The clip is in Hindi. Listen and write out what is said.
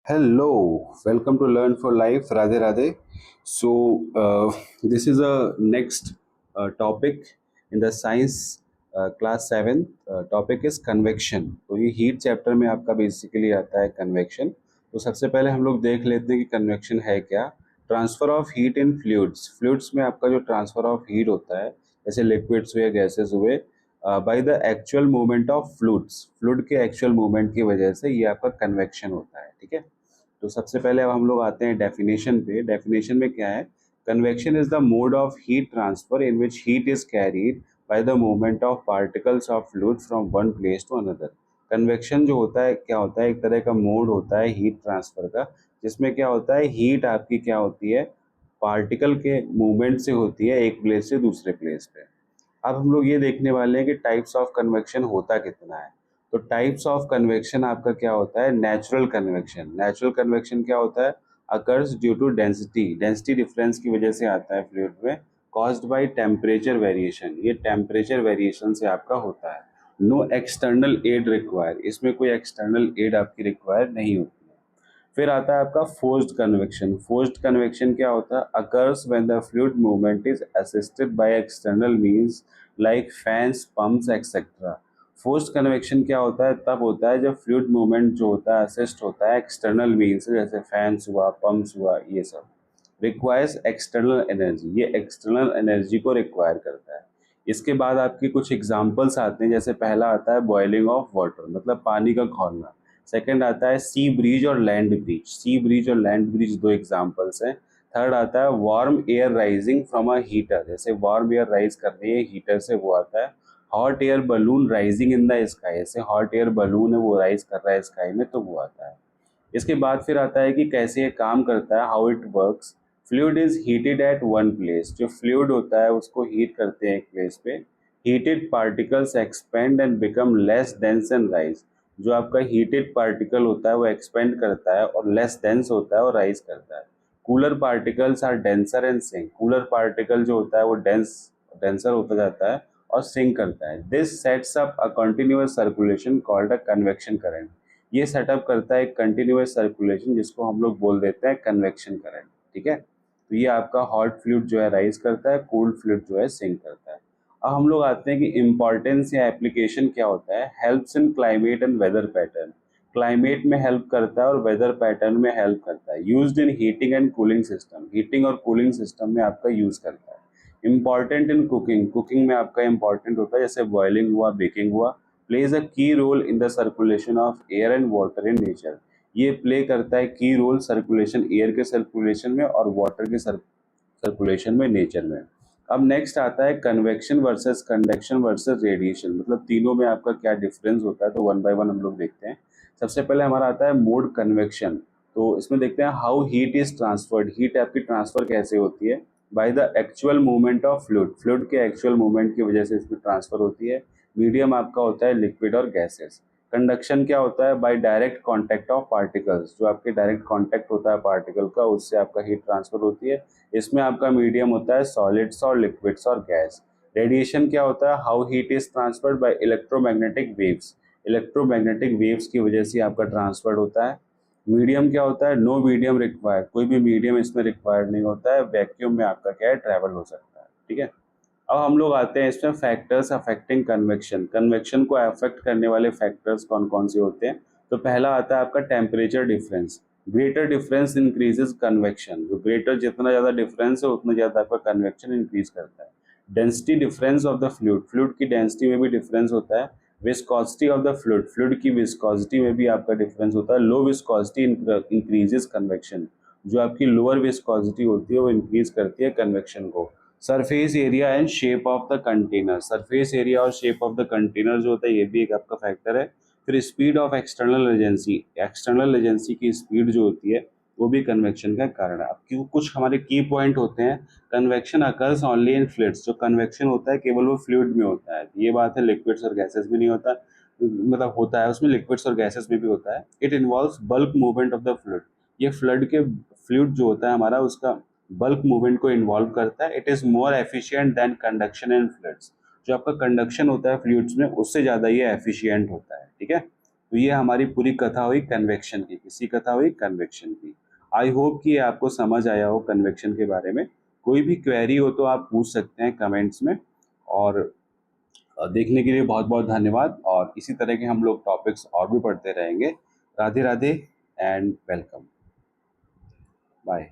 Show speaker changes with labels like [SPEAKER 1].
[SPEAKER 1] Hello, welcome to Learn for Life. Radhe Radhe. This is a next topic in the science class 7. Topic is convection. तो ये हीट चैप्टर में आपका बेसिकली आता है कन्वेक्शन. तो सबसे पहले हम लोग देख लेते हैं कि कन्वेक्शन है क्या. Transfer of heat in fluids. Fluids में आपका जो ट्रांसफर ऑफ हीट होता है, जैसे लिक्विड्स हुए, गैसेस हुए, by the actual movement of fluids. Fluid के एक्चुअल मूवमेंट की वजह से ये आपका कन्वेक्शन होता है. ठीक है. तो सबसे पहले अब हम लोग आते हैं डेफिनेशन पे. डेफिनेशन में क्या है? Convection is the mode of heat transfer in which heat is carried by the movement of particles of fluid from one place to another. Convection जो होता है क्या होता है? एक तरह का मोड होता है हीट ट्रांसफर का, जिसमें क्या होता है, हीट आपकी क्या होती है, पार्टिकल के मूवमेंट से होती है एक प्लेस से दूसरे प्लेस पे. अब हम लोग ये देखने वाले हैं कि टाइप्स ऑफ कन्वेक्शन होता कितना है. तो टाइप्स ऑफ कन्वेक्शन आपका क्या होता है? Natural convection. नेचुरल कन्वेक्शन क्या होता है? Occurs due to density. Density difference की वजह से आता है फ्लूइड में. Caused by temperature variation. ये टेम्परेचर वेरिएशन से आपका होता है. No external aid require. इसमें कोई एक्सटर्नल एड आपकी रिक्वायर नहीं होती. फिर आता है आपका फोर्स्ड कन्वेक्शन. फोर्स्ड कन्वेक्शन क्या होता है? Occurs when the fluid movement is assisted by external means like fans, pumps etcetera. Forced convection क्या होता है? तब होता है जब फ्लूइड मूवमेंट जो होता है असिस्ट होता है एक्सटर्नल मींस, जैसे फैंस हुआ, पंप्स हुआ, ये सब. Requires external energy. ये एक्सटर्नल एनर्जी को रिक्वायर करता है. इसके बाद आपकी कुछ एग्जांपल्स आते हैं. जैसे पहला आता है बॉइलिंग ऑफ वाटर, मतलब पानी का खौलना. सेकंड आता है सी ब्रीज और लैंड ब्रीज. सी ब्रीज और लैंड ब्रीज दो एग्जांपल्स हैं. थर्ड आता है warm air rising from a heater. जैसे वार्म एयर राइज कर रही है हीटर से, वो आता है. Hot air balloon rising in the sky. जैसे हॉट एयर बलून है, वो राइज कर रहा है स्काई में, तो वो आता है. इसके बाद फिर आता है कि कैसे ये काम करता है, how it works. Fluid is heated at one place. जो फ्लूइड होता है उसको हीट करते हैं एक प्लेस पे. Heated particles expand and become less dense and rise. जो आपका हीटेड पार्टिकल होता है वो एक्सपेंड करता है और लेस डेंस होता है और राइज करता है. Cooler particles are denser and sink. Cooler particle जो होता है वो डेंसर होता जाता है और सिंक करता है. This sets up a continuous circulation called a convection current. ये सेटअप करता है एक कंटिन्यूअस सर्कुलेशन, जिसको हम लोग बोल देते हैं कन्वेक्शन करंट. ठीक है. तो ये आपका हॉट फ्लूइड जो है राइज करता है, कोल्ड फ्लूइड जो है सिंक करता है. अब हम लोग आते हैं कि इम्पॉर्टेंस या एप्लीकेशन क्या होता है. Helps in climate and weather pattern. Climate में हेल्प करता है और वेदर पैटर्न में हेल्प करता है. Used in heating and cooling system. Heating और कूलिंग सिस्टम में आपका यूज करता है. Important in cooking. कुकिंग में आपका इम्पॉर्टेंट होता है, जैसे बॉइलिंग हुआ, बेकिंग हुआ. Plays a key role in the circulation of air and water in nature. ये प्ले करता है की रोल सर्कुलेशन, एयर के सर्कुलेशन में और वाटर के सर्कुलेशन में, नेचर में. अब नेक्स्ट आता है convection versus conduction versus radiation. मतलब तीनों में आपका क्या डिफरेंस होता है, तो वन बाय वन हम लोग देखते हैं. सबसे पहले हमारा आता है मोड कन्वेक्शन. तो इसमें देखते हैं how heat is transferred. Heat आपकी ट्रांसफर कैसे होती है? By the actual movement of fluid. Fluid के एक्चुअल मूवमेंट की वजह से इसमें ट्रांसफर होती है. मीडियम आपका होता है लिक्विड और गैसेस. कंडक्शन क्या होता है? By direct contact of particles. जो आपके डायरेक्ट कांटेक्ट होता है पार्टिकल का, उससे आपका हीट ट्रांसफर होती है. इसमें आपका मीडियम होता है सॉलिड्स और लिक्विड्स और गैस. रेडिएशन क्या होता है? How heat is transferred by electromagnetic waves. Electromagnetic waves की वजह से आपका ट्रांसफर होता है. मीडियम क्या होता है? No medium required. कोई भी मीडियम इसमें रिक्वायर्ड नहीं होता है. वैक्यूम में आपका क्या है, ट्रैवल हो सकता है. ठीक है. अब हम लोग आते हैं इसमें फैक्टर्स अफेक्टिंग कन्वेक्शन. कन्वेक्शन को अफेक्ट करने वाले फैक्टर्स कौन कौन से होते हैं? तो पहला आता है आपका temperature difference. Greater difference increases convection. जो ग्रेटर, जितना ज़्यादा डिफरेंस है उतना ज़्यादा आपका कन्वेक्शन इंक्रीज करता है. Density difference of the fluid. Fluid की डेंसिटी में भी डिफरेंस होता है. Viscosity of the fluid. Fluid की विस्कोसिटी में भी आपका डिफरेंस होता है. Low viscosity increases convection. जो आपकी लोअर विस्कोसिटी होती है वो इंक्रीज करती है कन्वेक्शन को. Surface area and shape of the container. Surface area और शेप ऑफ द कंटेनर जो होता है, ये भी एक आपका फैक्टर है. फिर speed of external agency. External agency की स्पीड जो होती है वो भी कन्वेक्शन का कारण है. अब क्यों, कुछ हमारे की पॉइंट होते हैं. Convection occurs only in fluids. जो कन्वेक्शन होता है केवल वो फ्लूइड में होता है. ये बात है, लिक्विड्स और गैसेस में नहीं होता. मतलब होता है उसमें, लिक्विड्स और गैसेस में भी होता है. It involves bulk movement of the fluid. ये फ्लूइड जो होता है हमारा, उसका बल्क मूवमेंट को इन्वॉल्व करता है. It is more efficient then conduction in fluids. जो आपका कंडक्शन होता है फ्लूइड्स में, उससे ज़्यादा ये एफिशिएंट होता है. ठीक है. तो ये हमारी पूरी कथा हुई कन्वेक्शन की। किसी कथा हुई? कन्वेक्शन की। आई होप कि आपको समझ आया हो कन्वेक्शन के बारे में। कोई भी क्वेरी हो तो आप पूछ सकते हैं कमेंट्स में। और देखने के लिए बहुत बहुत धन्यवाद, और इसी तरह के हम लोग टॉपिक्स और भी पढ़ते रहेंगे। Radhe Radhe and welcome. Bye.